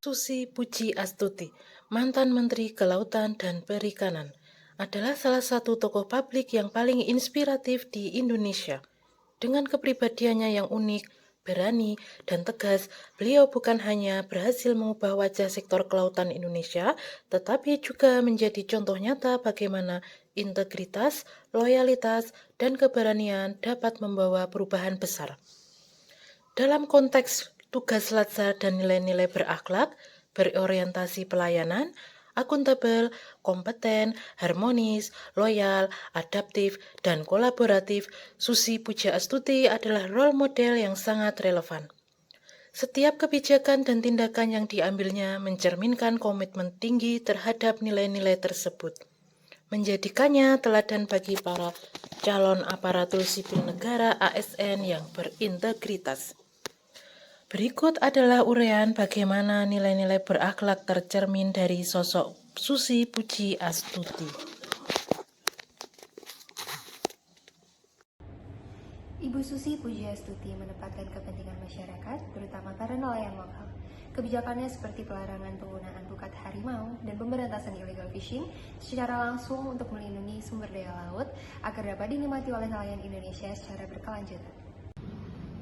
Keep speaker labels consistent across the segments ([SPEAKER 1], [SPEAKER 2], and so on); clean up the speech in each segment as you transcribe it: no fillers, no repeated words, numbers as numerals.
[SPEAKER 1] Susi Puji Astuti, mantan Menteri Kelautan dan Perikanan, adalah salah satu tokoh publik yang paling inspiratif di Indonesia. Dengan kepribadiannya yang unik, berani, dan tegas, beliau bukan hanya berhasil mengubah wajah sektor kelautan Indonesia, tetapi juga menjadi contoh nyata bagaimana integritas, loyalitas, dan keberanian dapat membawa perubahan besar. Dalam konteks tugas latsar dan nilai-nilai berakhlak, berorientasi pelayanan, akuntabel, kompeten, harmonis, loyal, adaptif, dan kolaboratif, Susi Pujiastuti adalah role model yang sangat relevan. Setiap kebijakan dan tindakan yang diambilnya mencerminkan komitmen tinggi terhadap nilai-nilai tersebut, menjadikannya teladan bagi para calon aparatur sipil negara ASN yang berintegritas. Berikut adalah uraian bagaimana nilai-nilai berakhlak tercermin dari sosok Susi Puji Astuti.
[SPEAKER 2] Ibu Susi Pujiastuti menempatkan kepentingan masyarakat, terutama para nelayan lokal. Kebijakannya seperti pelarangan penggunaan pukat harimau dan pemberantasan illegal fishing secara langsung untuk melindungi sumber daya laut agar dapat dinikmati oleh nelayan Indonesia secara berkelanjutan.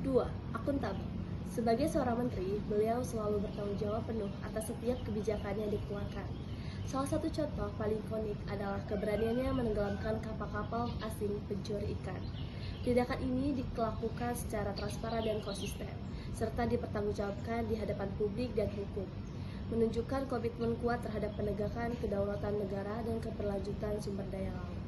[SPEAKER 3] 2. Akuntabel. Sebagai seorang menteri, beliau selalu bertanggung jawab penuh atas setiap kebijakan yang dikeluarkan. Salah satu contoh paling ikonik adalah keberaniannya menenggelamkan kapal-kapal asing pencuri ikan. Tindakan ini dilakukan secara transparan dan konsisten, serta dipertanggungjawabkan di hadapan publik dan hukum, menunjukkan komitmen kuat terhadap penegakan kedaulatan negara dan keberlanjutan sumber daya laut.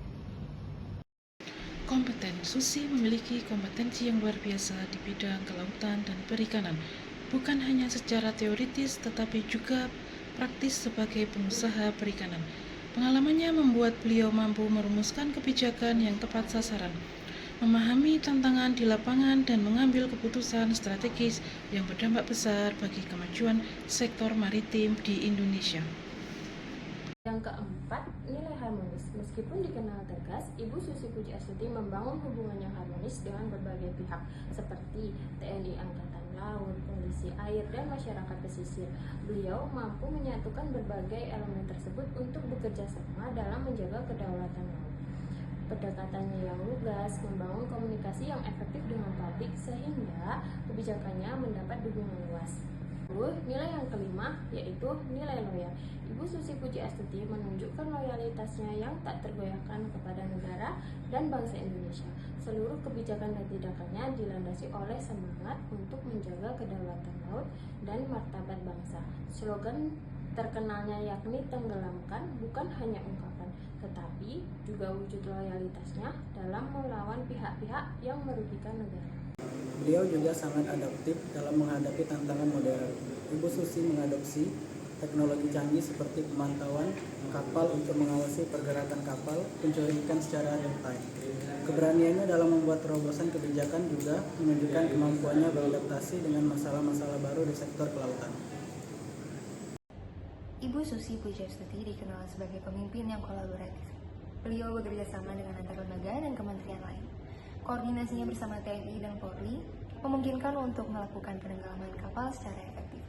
[SPEAKER 1] Kompeten. Susi memiliki kompetensi yang luar biasa di bidang kelautan dan perikanan, bukan hanya secara teoritis tetapi juga praktis sebagai pengusaha perikanan. Pengalamannya membuat beliau mampu merumuskan kebijakan yang tepat sasaran, memahami tantangan di lapangan, dan mengambil keputusan strategis yang berdampak besar bagi kemajuan sektor maritim di Indonesia.
[SPEAKER 3] Yang keempat, nilai harmonis. Meskipun dikenal tegas, Ibu Susi Pujiastuti membangun hubungan yang harmonis dengan berbagai pihak seperti TNI Angkatan Laut, Polisi Air, dan masyarakat pesisir. Beliau mampu menyatukan berbagai elemen tersebut untuk bekerja sama dalam menjaga kedaulatan laut. Pendekatannya yang lugas, membangun komunikasi yang efektif dengan publik sehingga kebijakannya mendapat dukungan luas. Nilai yang kelima yaitu nilai loyal. Ibu Susi Pujiastuti menunjukkan loyalitasnya yang tak tergoyahkan kepada negara dan bangsa Indonesia. Seluruh kebijakan dan tindakannya dilandasi oleh semangat untuk menjaga kedaulatan laut dan martabat bangsa. Slogan terkenalnya yakni tenggelamkan bukan hanya ungkapan, tetapi juga wujud loyalitasnya dalam melawan pihak-pihak yang merugikan negara.
[SPEAKER 4] Beliau juga sangat adaptif dalam menghadapi tantangan modern. Ibu Susi mengadopsi teknologi canggih seperti pemantauan kapal untuk mengawasi pergerakan kapal pencuri ikan secara real time. Keberaniannya dalam membuat terobosan kebijakan juga menunjukkan kemampuannya beradaptasi dengan masalah-masalah baru di sektor kelautan.
[SPEAKER 2] Ibu Susi Pujiastuti dikenal sebagai pemimpin yang kolaboratif. Beliau bekerja sama dengan antar lembaga dan kementerian lain. Koordinasinya bersama TNI dan Polri memungkinkan untuk melakukan penenggelaman kapal secara efektif.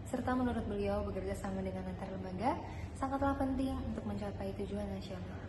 [SPEAKER 2] Serta menurut beliau bekerja sama dengan antar lembaga sangatlah penting untuk mencapai tujuan nasional.